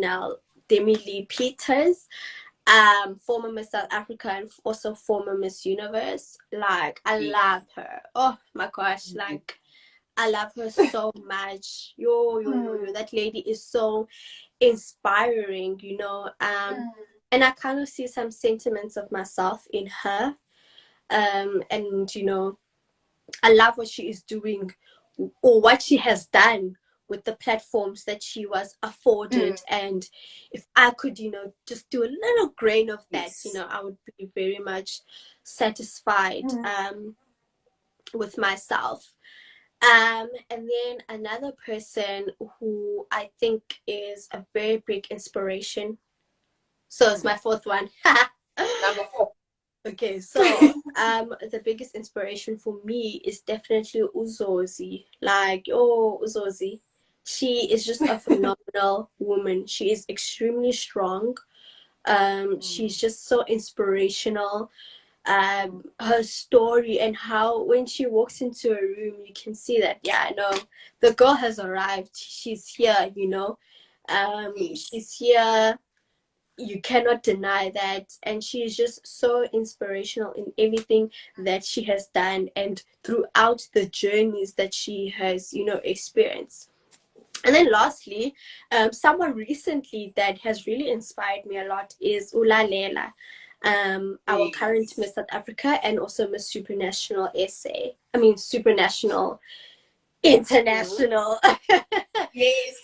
Lee Peters, former Miss South Africa and also former Miss Universe. Like, I love her. Oh my gosh, like, I love her so much. Yo, that lady is so inspiring, and I kind of see some sentiments of myself in her. And I love what she is doing or what she has done with the platforms that she was afforded. And if I could, just do a little grain of that, I would be very much satisfied with myself. And then another person who I think is a very big inspiration. So it's my fourth one.
Number 4.
Okay, so the biggest inspiration for me is definitely Uzozi. Like, Uzozi. She is just a phenomenal woman. She is extremely strong. She's just so inspirational. Her story and how when she walks into a room, you can see that, the girl has arrived. She's here, she's here. You cannot deny that. And she is just so inspirational in everything that she has done and throughout the journeys that she has, experienced. And then lastly, someone recently that has really inspired me a lot is Ulalela, our current Miss South Africa and also Miss Supranational SA. I mean, Supranational International.
Yes.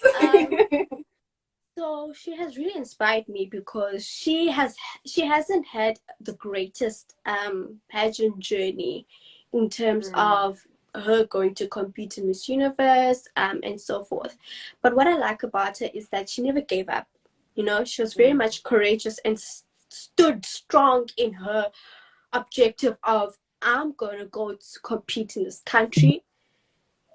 So she has really inspired me because she hasn't had the greatest pageant journey in terms of her going to compete in Miss Universe and so forth. But what I like about her is that she never gave up. She was very much courageous and stood strong in her objective of, I'm going to go to compete in this country.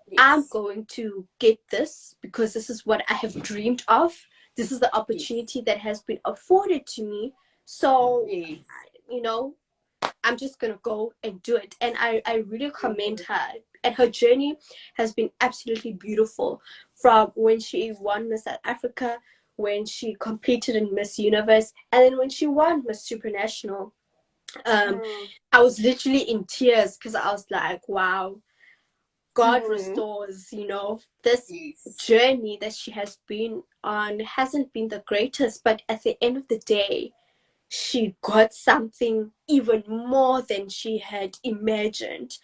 Yes. I'm going to get this because this is what I have dreamed of. This is the opportunity that has been afforded to me. So, I'm just going to go and do it. And I really commend her. And her journey has been absolutely beautiful. From when she won Miss South Africa, when she competed in Miss Universe, and then when she won Miss Supranational. I was literally in tears because I was like, wow. God restores, this journey that she has been on hasn't been the greatest, but at the end of the day, she got something even more than she had imagined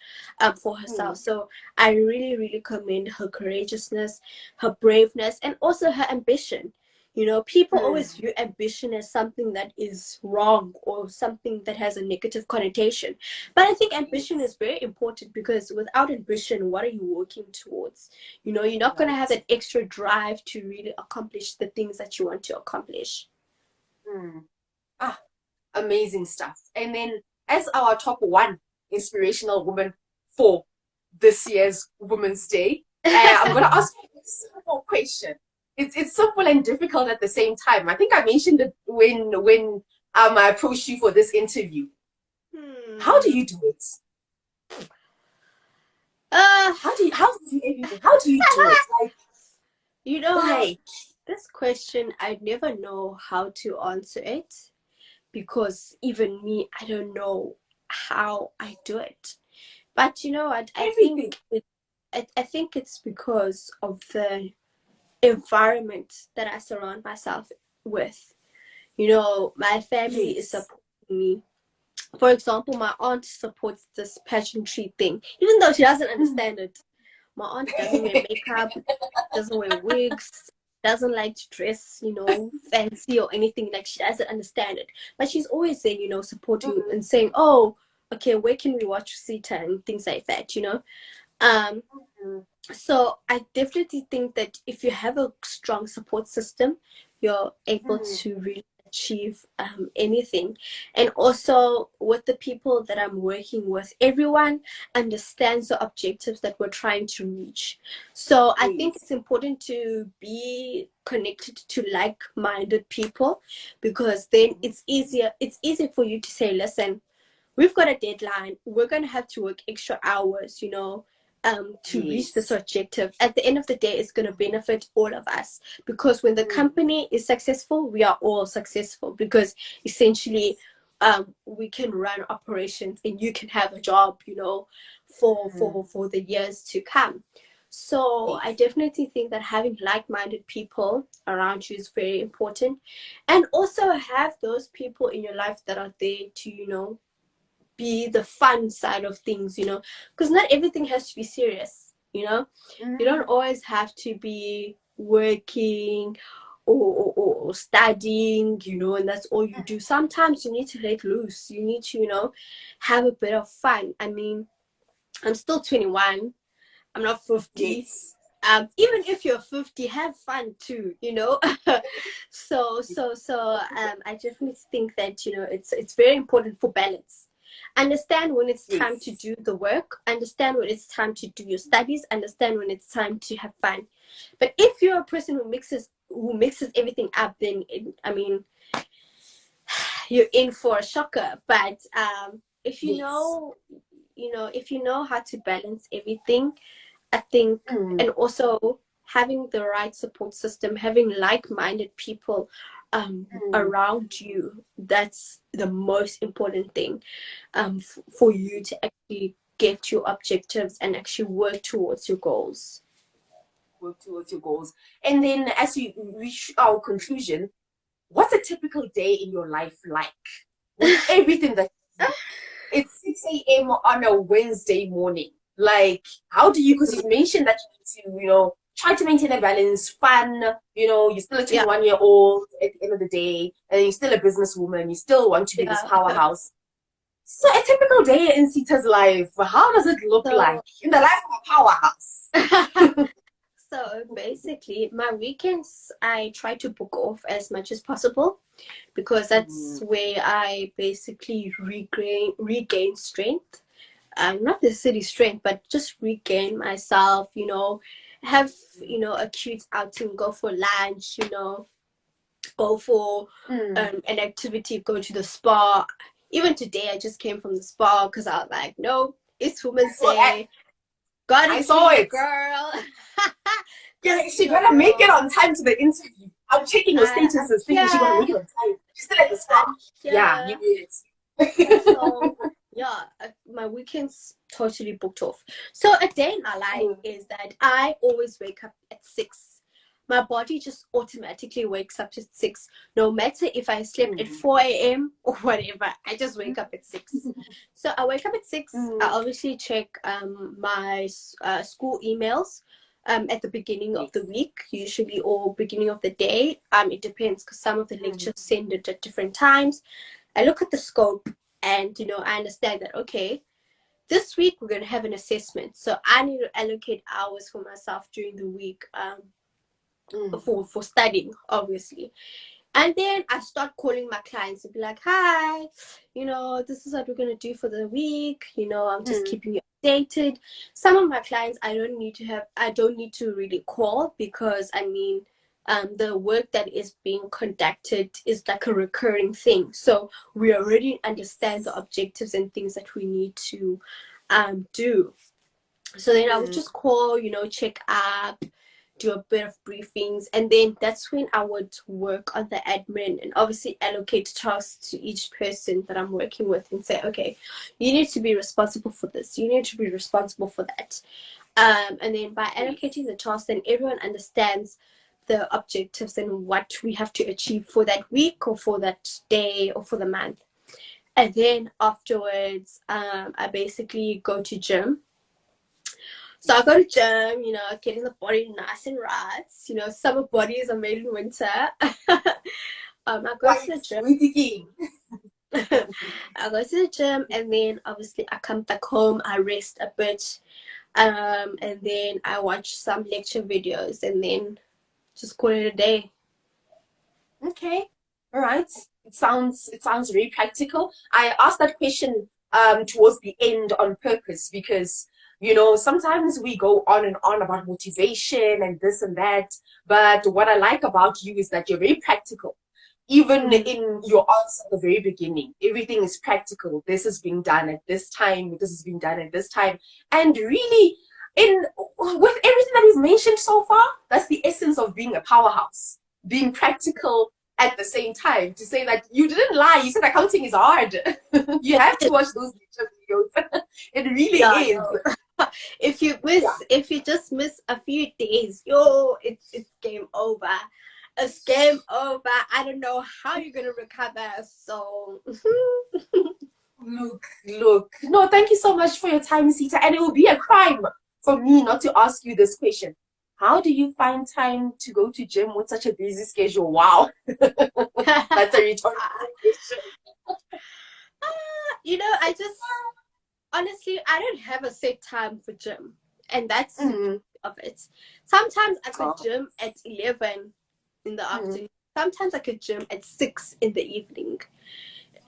for herself. So I really, really commend her courageousness, her braveness, and also her ambition. People always view ambition as something that is wrong or something that has a negative connotation. But I think ambition is very important because without ambition, what are you working towards? You're not going to have that extra drive to really accomplish the things that you want to accomplish.
Amazing stuff. And then as our top 1 inspirational woman for this year's Women's Day, I'm going to ask you a simple question. It's simple and difficult at the same time. I think I mentioned it when I approached you for this interview. How do you do it? How do you do it? Like,
this question, I never know how to answer it because even me, I don't know how I do it. But you know what? I think it's because of the environment that I surround myself with. My family is supporting me. For example, my aunt supports this pageantry thing, even though she doesn't understand it. My aunt doesn't wear makeup, doesn't wear wigs. doesn't like to dress, fancy or anything. Like, she doesn't understand it. But she's always there, supporting and saying, oh, okay, where can we watch Sita and things like that, Um, so I definitely think that if you have a strong support system, you're able to really achieve anything. And also with the people that I'm working with, everyone understands the objectives that we're trying to reach. So I think it's important to be connected to like-minded people, because then it's easier for you to say, listen, we've got a deadline, we're going to have to work extra hours, to reach this objective. At the end of the day, it's going to benefit all of us, because when the company is successful, we are all successful, because essentially we can run operations and you can have a job, for the years to come. So I definitely think that having like-minded people around you is very important, and also have those people in your life that are there to be the fun side of things, because not everything has to be serious. You don't always have to be working or studying, and that's all you do. Sometimes you need to let loose. You need to, have a bit of fun. I mean, I'm still 21. I'm not 50. Even if you're 50, have fun too, so I definitely think that it's very important for balance. Understand when it's time to do the work, understand when it's time to do your studies, understand when it's time to have fun. But if you're a person who mixes everything up, then you're in for a shocker. But if you know how to balance everything, I think, and also having the right support system, having like-minded people around you, that's the most important thing for you to actually get your objectives and actually work towards your goals.
And then as we reach our conclusion, what's a typical day in your life like? With everything that it's 6 a.m. on a Wednesday morning. Like, how do you, because you mentioned that you need to, try to maintain a balance, fun, you're still a 21-year-old at the end of the day, and you're still a businesswoman, you still want to be this powerhouse. So a typical day in Sita's life, how does it look like in the life of a powerhouse?
So basically, my weekends, I try to book off as much as possible, because that's where I basically regain strength. Not necessarily strength, but just regain myself, have, a cute outing, go for lunch, go for an activity, go to the spa. Even today, I just came from the spa because I was like, no, it's Women's Day.
I saw it,
girl.
She's gonna make it on time to the interview. I'm checking your statuses, thinking she's gonna make it on time. She's still at the spa. Yeah, you did it.
So, my weekends totally booked off. So a day in my life is that I always wake up at 6. My body just automatically wakes up at 6. No matter if I slept at 4 a.m. or whatever, I just wake up at 6. So I wake up at 6. I obviously check my school emails at the beginning of the week, usually, or beginning of the day. It depends, because some of the lectures send it at different times. I look at the scope, and I understand that, okay, this week we're going to have an assessment, so I need to allocate hours for myself during the week for studying, obviously. And then I start calling my clients and be like, hi, this is what we're going to do for the week, I'm just keeping you updated. Some of my clients I don't need to really call, because the work that is being conducted is like a recurring thing. So we already understand the objectives and things that we need to do. So then I would just call, check up, do a bit of briefings, and then that's when I would work on the admin and obviously allocate tasks to each person that I'm working with and say, okay, you need to be responsible for this, you need to be responsible for that. And then by allocating the tasks, then everyone understands the objectives and what we have to achieve for that week or for that day or for the month. And then afterwards, I basically go to gym. So I go to gym, you know, getting the body nice and right. You know, summer bodies are made in winter. I go to
Right,
the gym.
we begin.
I go to the gym, and then obviously I come back home. I rest a bit, and then I watch some lecture videos, and then just call it a day.
Okay. All right. It sounds very practical. I asked that question towards the end on purpose because sometimes we go on and on about motivation and this and that, but what I like about you is that you're very practical. Even
Mm.
in your answer at the very beginning, everything is practical. This is being done at this time, this is being done at this time. And really, in with everything that we've mentioned so far, that's the essence of being a powerhouse. Being practical at the same time. To say that you didn't lie, you said accounting is hard. You have to watch those lecture videos. It really
Yeah,
is.
no. If
Yeah.
if you just miss a few days, yo, it's game over. It's game over. I don't know how you're gonna recover. So
Look. No, thank you so much for your time, Sita. And it will be a crime for me not to ask you this question. How do you find time to go to gym with such a busy schedule? Wow. That's a rhetorical question.
you know, I just honestly I don't have a set time for gym, and that's the beauty
Mm.
of it. Sometimes I could
Oh.
gym at 11 in the
Mm.
afternoon. Sometimes I could gym at 6 in the evening.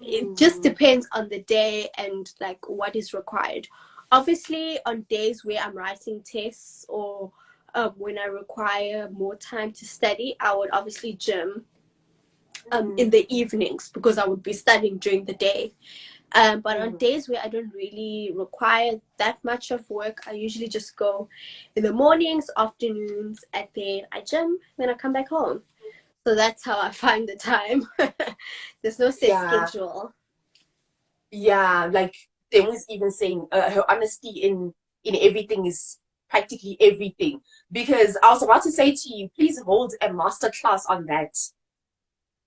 It just
Mm.
depends on the day and like what is required. Obviously, on days where I'm writing tests or when I require more time to study, I would obviously gym in
Mm.
the evenings because I would be studying during the day. But on
Mm.
days where I don't really require that much of work, I usually just go in the mornings, afternoons, and then I gym, then I come back home. So that's how I find the time. There's no set
Yeah.
schedule.
Yeah, like they was even saying her honesty in everything is practically everything. Because I was about to say to you, please hold a master class on that.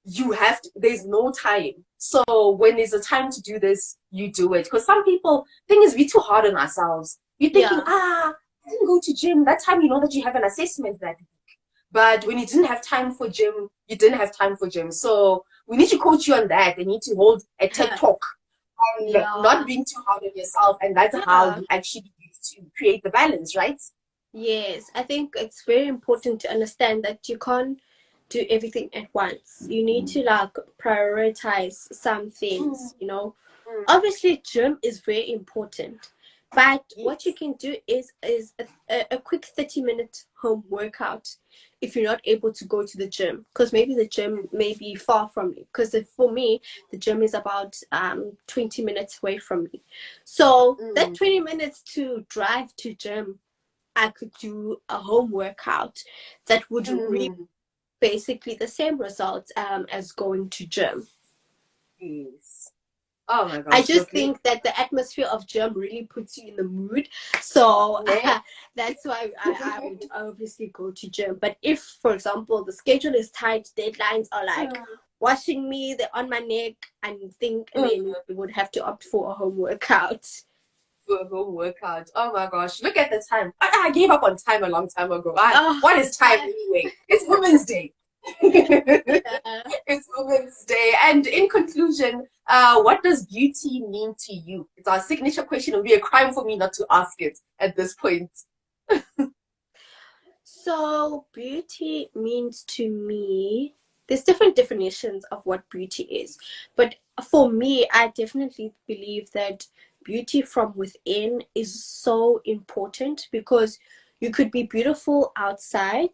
You have to, there's no time. So when there's a time to do this, you do it. Because some people, thing is, we too hard on ourselves. You're thinking,
Yeah.
I didn't go to gym. That time you know that you have an assessment that week. But when you didn't have time for gym, you didn't have time for gym. So we need to coach you on that. They need to hold a TED talk on not
Yeah.
being too hard on yourself. And that's how
Yeah.
you actually get to create the balance, right?
Yes. I think it's very important to understand that you can't do everything at once. You need to like prioritize some
Mm,
things, you know.
mm,
Obviously gym is very important, but what you
yes.
can do is a quick 30-minute home workout if you're not able to go to the gym, because maybe the gym may be far from you, because for me the gym is about 20 minutes away from me. So that
Mm,
20 minutes to drive to gym, I could do a home workout that would reap
mm,
basically the same results as going to gym.
yes. Oh my
I
gosh,
just
look, look.
think that the atmosphere of gym really puts you in the mood. So
Ne?
that's why I would obviously go to gym. But if, for example, the schedule is tight, deadlines are like
Mm,
watching me, they're on my neck, and think, and
mm.
then we would have to opt for a home workout.
Do a home workout. Oh my gosh, look at the time. I gave up on time a long time ago.
Oh,
What is time anyway? It's Women's Day.
yeah.
It's Women's Day. And in conclusion, what does beauty mean to you? It's our signature question. It would be a crime for me not to ask it at this point.
So, beauty means to me, there's different definitions of what beauty is. But for me, I definitely believe that beauty from within is so important, because you could be beautiful outside,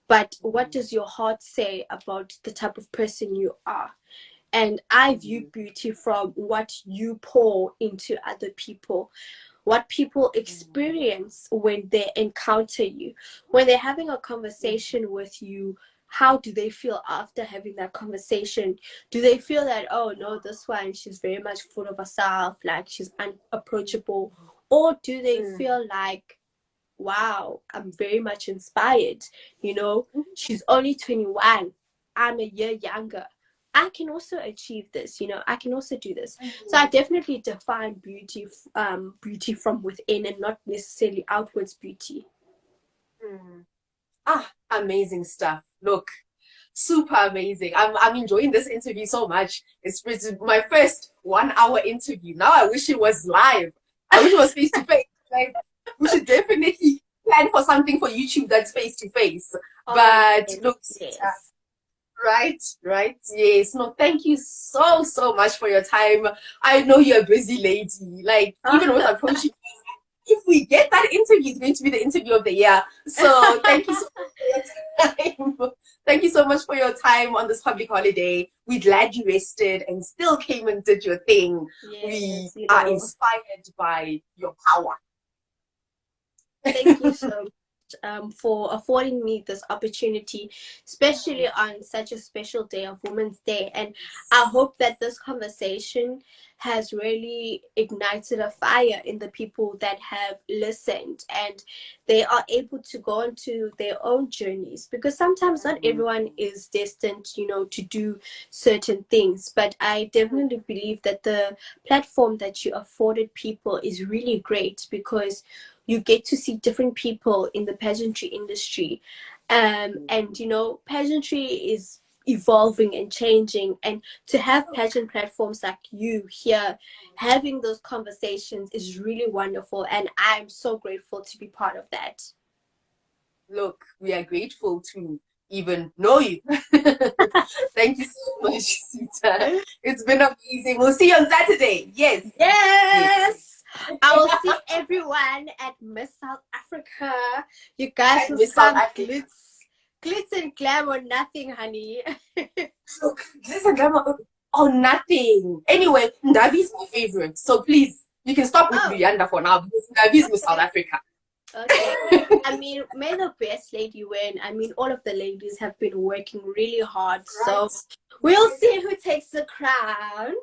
but what does your heart say about the type of person you are? And I view
Mm,
beauty from what you pour into other people, what people
mm,
experience when they encounter you, when they're having a
mm,
conversation with you. How do they feel after having that conversation? Do they feel that, oh no, this one, she's very much full of herself, like she's unapproachable? Or do they
mm,
feel like, wow, I'm very much inspired? You know, she's only 21, I'm a year younger. I can also achieve this, I can also do this. So I definitely define beauty from within and not necessarily outwards beauty.
Mm. Amazing stuff. Look, super amazing. I'm enjoying this interview so much. It's my first 1 hour interview. Now I wish it was live. I wish it was face to face. Like, we should definitely plan for something for YouTube that's face to face. But
Yes,
look,
yes.
right, yes. No, thank you so much for your time. I know you're a busy lady. Like, even with approaching, if we get that interview, it's going to be the interview of the year. So thank you so much for your time. Thank you so much for your time on this public holiday. We're glad you rested and still came and did your thing. We
Yes,
are inspired by your power.
thank you so much for affording me this opportunity, especially on such a special day of Women's Day. And I hope that this conversation has really ignited a fire in the people that have listened, and they are able to go into their own journeys, because sometimes not everyone is destined, to do certain things. But I definitely believe that the platform that you afforded people is really great, because you get to see different people in the pageantry industry. And pageantry is evolving and changing, and to have pageant platforms like you here having those conversations is really wonderful, and I'm so grateful to be part of that.
Look, we are grateful to even know you. Thank you so much, Sita. It's been amazing. We'll see you on Saturday. Yes.
Yes, I will see everyone at Miss South Africa. You guys
And
will
Miss South
come
Africa.
glitz and glam or nothing, honey.
Look, this is a drama or nothing. Anyway, Ndavi's my favorite. So please, you can stop with Luyanda for now, because Ndavi's Miss South Africa.
Okay. I mean, may the best lady win. I mean, all of the ladies have been working really hard. So we'll see who takes the crown.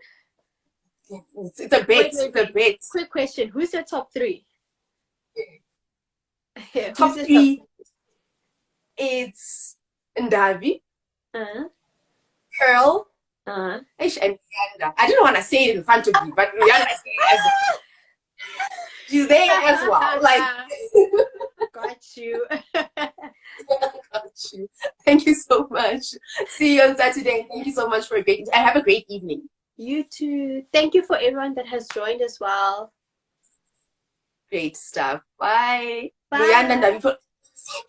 It's a bet.
Wait.
It's a bet.
Quick question. Who's your top three?
Top three, it's Ndavi, Pearl, and Luyanda. I didn't want to say it in front of you, but Luyanda is there as well. She's there as well. Like,
got you.
got you. Thank you so much. See you on Saturday. Thank you so much for and have a great evening.
You too. Thank you for everyone that has joined as well.
Great stuff. Bye.
Bye.
Luyanda and Ndavi.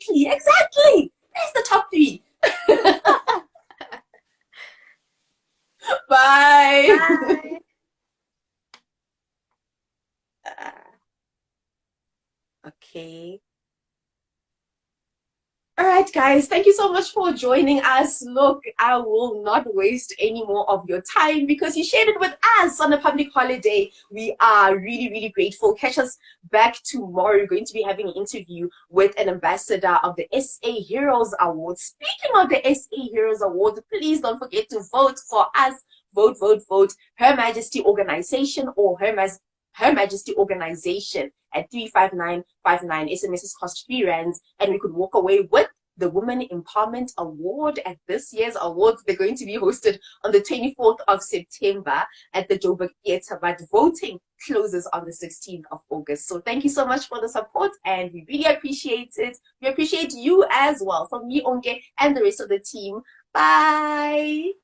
Exactly. There's the top three. Bye.
Bye.
Okay. All right, guys, thank you so much for joining us. Look, I will not waste any more of your time because you shared it with us on a public holiday. We are really grateful. Catch us back tomorrow. We're going to be having an interview with an ambassador of the SA Heroes Award. Speaking of the SA Heroes Award, please don't forget to vote for us. Vote. Her Majesty Organization or Her Majesty Organization at 35959. SMSs cost R3, and we could walk away with the Women Empowerment Award at this year's awards. They're going to be hosted on the 24th of September at the Joburg Theatre, but voting closes on the 16th of August. So thank you so much for the support, and we really appreciate it. We appreciate you as well, from me, Onke, and the rest of the team. Bye.